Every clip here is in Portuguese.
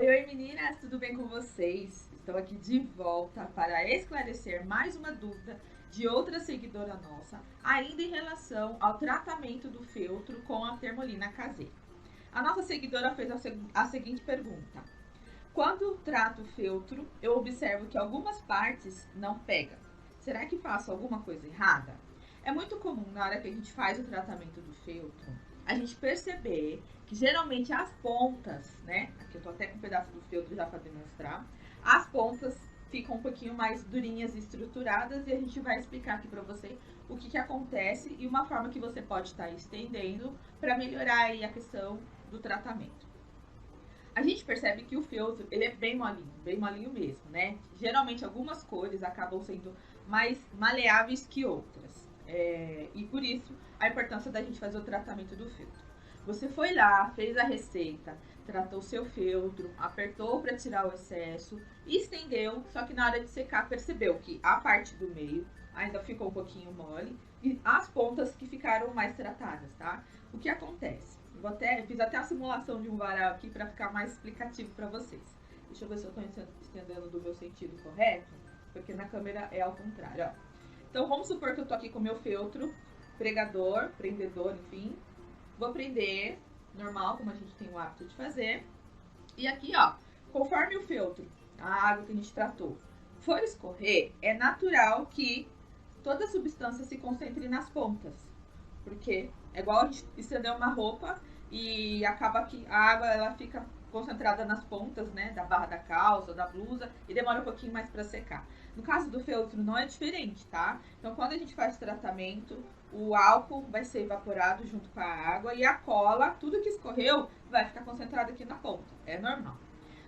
Oi meninas, tudo bem com vocês? Estou aqui de volta para esclarecer mais uma dúvida de outra seguidora nossa, ainda em relação ao tratamento do feltro com a termolina caseira. A nossa seguidora fez a seguinte pergunta: quando trato o feltro, eu observo que algumas partes não pegam. Será que faço alguma coisa errada? É muito comum na hora que a gente faz o tratamento do feltro, a gente perceber que geralmente as pontas, né? Aqui eu tô até com um pedaço do feltro já para demonstrar. As pontas ficam um pouquinho mais durinhas e estruturadas e a gente vai explicar aqui para você o que acontece e uma forma que você pode estar estendendo para melhorar aí a questão do tratamento. A gente percebe que o feltro, ele é bem molinho mesmo, né? Geralmente algumas cores acabam sendo mais maleáveis que outras. E por isso a importância da gente fazer o tratamento do feltro. Você foi lá, fez a receita, tratou o seu feltro, apertou para tirar o excesso, estendeu, só que na hora de secar percebeu que a parte do meio ainda ficou um pouquinho mole e as pontas que ficaram mais tratadas, tá? O que acontece? Fiz até a simulação de um varal aqui para ficar mais explicativo para vocês. Deixa eu ver se eu estou estendendo do meu sentido correto, porque na câmera é ao contrário, ó. Então vamos supor que eu tô aqui com o meu feltro, pregador, prendedor, enfim. Vou prender, normal, como a gente tem o hábito de fazer. E aqui, ó, conforme o feltro, a água que a gente tratou, for escorrer, é natural que toda a substância se concentre nas pontas. Porque é igual a gente estender uma roupa e acaba que a água ela fica concentrada nas pontas, né, da barra da calça, da blusa, e demora um pouquinho mais para secar. No caso do feltro não é diferente, tá? Então quando a gente faz o tratamento, o álcool vai ser evaporado junto com a água e a cola, tudo que escorreu, vai ficar concentrado aqui na ponta. É normal.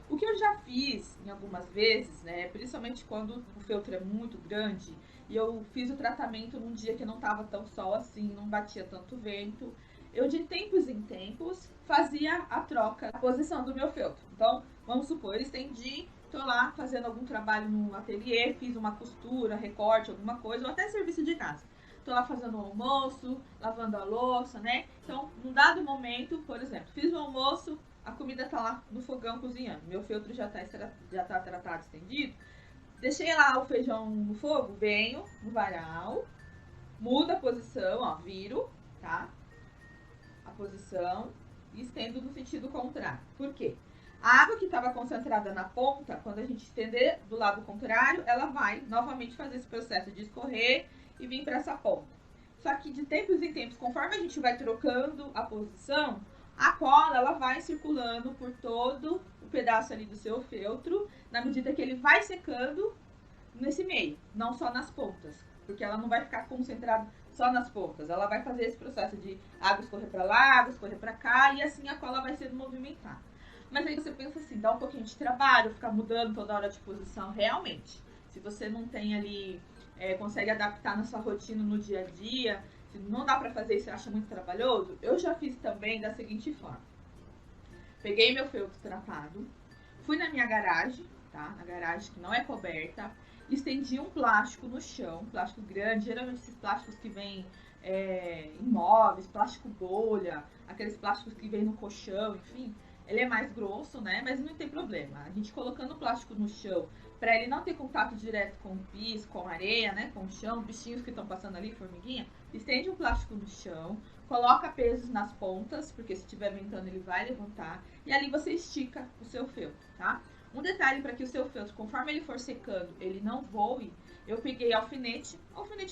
O que eu já fiz em algumas vezes, né, principalmente quando o feltro é muito grande, e eu fiz o tratamento num dia que não estava tão sol assim, não batia tanto vento, eu de tempos em tempos fazia a troca da posição do meu feltro. Então, vamos supor, eu estendi, tô lá fazendo algum trabalho no ateliê, fiz uma costura, recorte, alguma coisa, ou até serviço de casa. Tô lá fazendo o almoço, lavando a louça, né? Então, num dado momento, por exemplo, fiz o almoço, a comida tá lá no fogão cozinhando, meu feltro já tá tratado, estendido. Deixei lá o feijão no fogo, venho no varal, mudo a posição, ó, viro, tá? A posição e estendo no sentido contrário. Por quê? A água que estava concentrada na ponta, quando a gente estender do lado contrário, ela vai novamente fazer esse processo de escorrer e vir para essa ponta. Só que de tempos em tempos, conforme a gente vai trocando a posição, a cola ela vai circulando por todo o pedaço ali do seu feltro, na medida que ele vai secando nesse meio, não só nas pontas, porque ela não vai ficar concentrada só nas pontas, ela vai fazer esse processo de água escorrer para lá, água escorrer para cá, e assim a cola vai sendo movimentada. Mas aí você pensa assim, dá um pouquinho de trabalho, ficar mudando toda hora de posição, realmente. Se você não tem ali, consegue adaptar na sua rotina no dia a dia, se não dá para fazer e você acha muito trabalhoso, eu já fiz também da seguinte forma. Peguei meu feltro tratado, fui na minha garagem, tá? Na garagem que não é coberta, estendi um plástico no chão, plástico grande, geralmente esses plásticos que vêm em móveis, plástico bolha, aqueles plásticos que vêm no colchão, enfim, ele é mais grosso, né? Mas não tem problema. A gente colocando o plástico no chão, para ele não ter contato direto com o piso, com a areia, né? Com o chão, bichinhos que estão passando ali, formiguinha, estende o plástico no chão, coloca pesos nas pontas, porque se estiver ventando ele vai levantar, e ali você estica o seu feltro, tá? Um detalhe para que o seu feltro, conforme ele for secando, ele não voe, eu peguei alfinete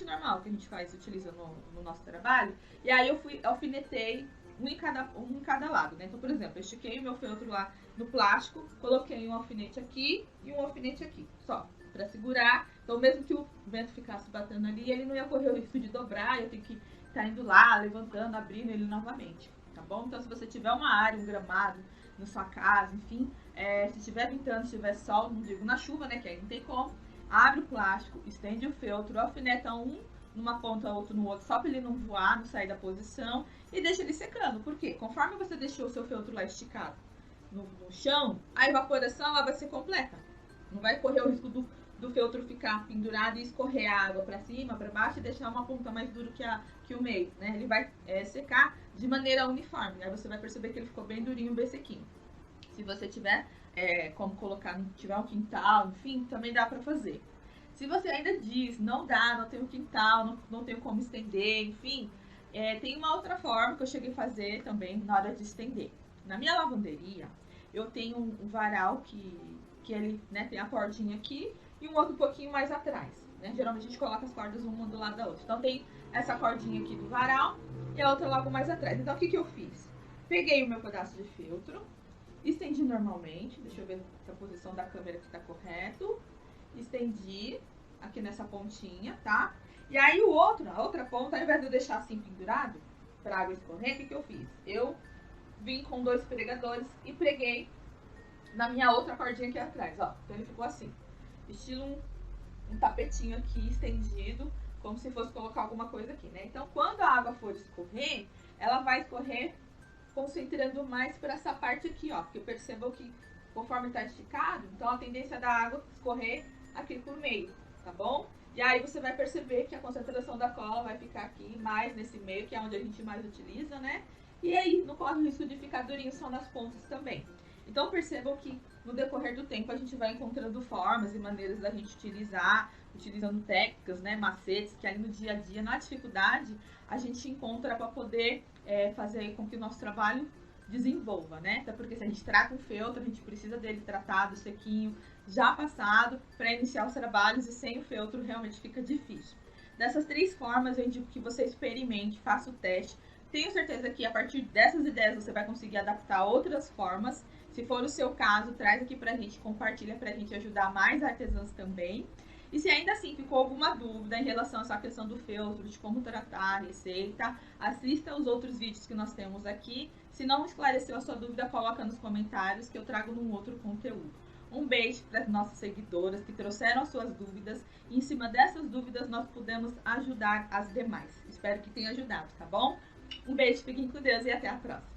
normal que a gente utiliza no nosso trabalho, e aí eu alfinetei um em cada lado, né? Então, por exemplo, eu estiquei o meu feltro lá no plástico, coloquei um alfinete aqui e um alfinete aqui, só, para segurar. Então, mesmo que o vento ficasse batendo ali, ele não ia correr o risco de dobrar, eu tenho que estar indo lá, levantando, abrindo ele novamente, tá bom? Então, se você tiver uma área, um gramado na sua casa, enfim, se estiver ventando, se tiver sol, não digo na chuva, né, que aí não tem como, abre o plástico, estende o feltro, alfineta um numa ponta, outro no outro, só para ele não voar, não sair da posição, e deixa ele secando. Por quê? Conforme você deixou o seu feltro lá esticado no chão, a evaporação ela vai ser completa. Não vai correr o risco do feltro ficar pendurado e escorrer a água para cima, para baixo e deixar uma ponta mais dura que o meio, né? Ele vai secar de maneira uniforme. Aí você vai perceber que ele ficou bem durinho, bem sequinho. Se você tiver como colocar, se tiver um quintal, enfim, também dá pra fazer. Se você ainda diz, não dá, não tenho quintal, não tenho como estender, enfim, tem uma outra forma que eu cheguei a fazer também na hora de estender. Na minha lavanderia, eu tenho um varal que ele, né, tem a cordinha aqui e um outro um pouquinho mais atrás. Né? Geralmente a gente coloca as cordas uma do lado da outra. Então tem essa cordinha aqui do varal e a outra logo mais atrás. Então o que eu fiz? Peguei o meu pedaço de feltro, estendi normalmente, deixa eu ver se a posição da câmera aqui tá correto. Estendi aqui nessa pontinha, tá? E aí a outra ponta, ao invés de eu deixar assim pendurado pra água escorrer, o que eu fiz? Eu vim com 2 pregadores e preguei na minha outra cordinha aqui atrás, ó. Então ele ficou assim, estilo um tapetinho aqui estendido, como se fosse colocar alguma coisa aqui, né? Então quando a água for escorrer, ela vai escorrer concentrando mais para essa parte aqui, ó. Porque percebam que conforme tá esticado, então a tendência da água escorrer aqui por meio, tá bom? E aí você vai perceber que a concentração da cola vai ficar aqui mais nesse meio, que é onde a gente mais utiliza, né? E aí não corre o risco de ficar durinho só nas pontas também. Então percebam que no decorrer do tempo a gente vai encontrando formas e maneiras da gente utilizar, utilizando técnicas, né, macetes, que aí no dia a dia, na dificuldade, a gente encontra para poder fazer com que o nosso trabalho desenvolva, né? Até porque se a gente trata um feltro, a gente precisa dele tratado, sequinho, já passado, para iniciar os trabalhos, e sem o feltro realmente fica difícil. Dessas 3 formas, eu indico que você experimente, faça o teste. Tenho certeza que a partir dessas ideias você vai conseguir adaptar outras formas. Se for o seu caso, traz aqui pra gente, compartilha pra gente ajudar mais artesãs também. E se ainda assim ficou alguma dúvida em relação a essa questão do feltro, de como tratar a receita, assista os outros vídeos que nós temos aqui. Se não esclareceu a sua dúvida, coloca nos comentários que eu trago num outro conteúdo. Um beijo para as nossas seguidoras que trouxeram as suas dúvidas e em cima dessas dúvidas nós pudemos ajudar as demais. Espero que tenha ajudado, tá bom? Um beijo, fiquem com Deus e até a próxima.